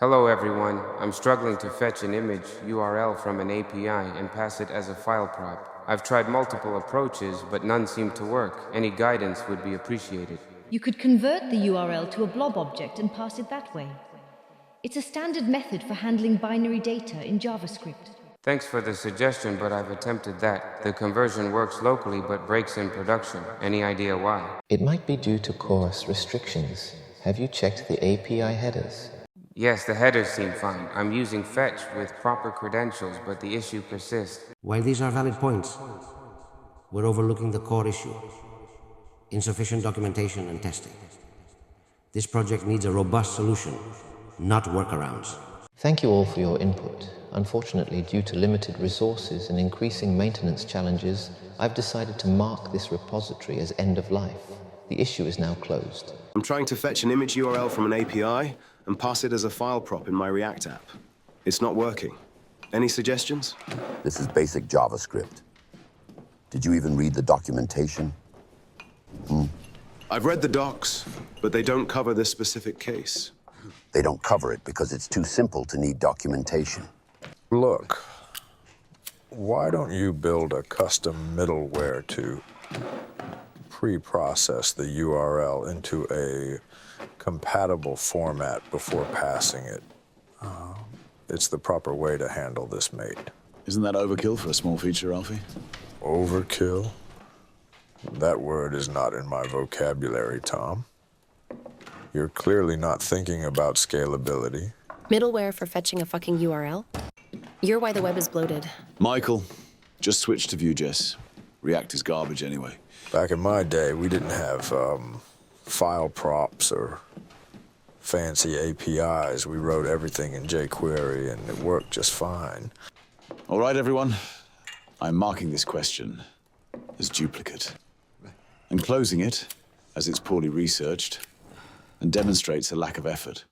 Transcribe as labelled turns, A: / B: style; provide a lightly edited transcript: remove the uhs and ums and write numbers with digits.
A: Hello everyone, I'm struggling to fetch an image URL from an API and pass it as a file prop. I've tried multiple approaches, but none seem to work. Any guidance would be appreciated.
B: You could convert the URL to a blob object and pass it that way. It's a standard method for handling binary data in JavaScript.
A: Thanks for the suggestion, but I've attempted that. The conversion works locally but breaks in production. Any idea why?
C: It might be due to chorus restrictions. Have you checked the API headers?
A: Yes, the headers seem fine. I'm using fetch with proper credentials, but the issue persists.
D: While these are valid points, we're overlooking the core issue: insufficient documentation and testing. This project needs a robust solution, not workarounds.
C: Thank you all for your input. Unfortunately, due to limited resources and increasing maintenance challenges, I've decided to mark this repository as end of life. The issue is now closed.
E: I'm trying to fetch an image URL from an API and pass it as a file prop in my React app. It's not working. Any suggestions?
F: This is basic JavaScript. Did you even read the documentation?
E: I've read the docs, but they don't cover this specific case.
F: They don't cover it because it's too simple to need documentation.
G: Look, why don't you build a custom middleware to pre-process the URL into a compatible format before passing it? It's the proper way to handle this, mate.
H: Isn't that overkill for a small feature, Alfie?
G: Overkill? That word is not in my vocabulary, Tom. You're clearly not thinking about scalability.
I: Middleware for fetching a fucking URL? You're why the web is bloated.
H: Michael, just switch to Vue.js. React is garbage anyway.
G: Back in my day, we didn't have file props or fancy APIs. We wrote everything in jQuery, and it worked just fine.
H: All right, everyone. I'm marking this question as duplicate and closing it as it's poorly researched and demonstrates a lack of effort.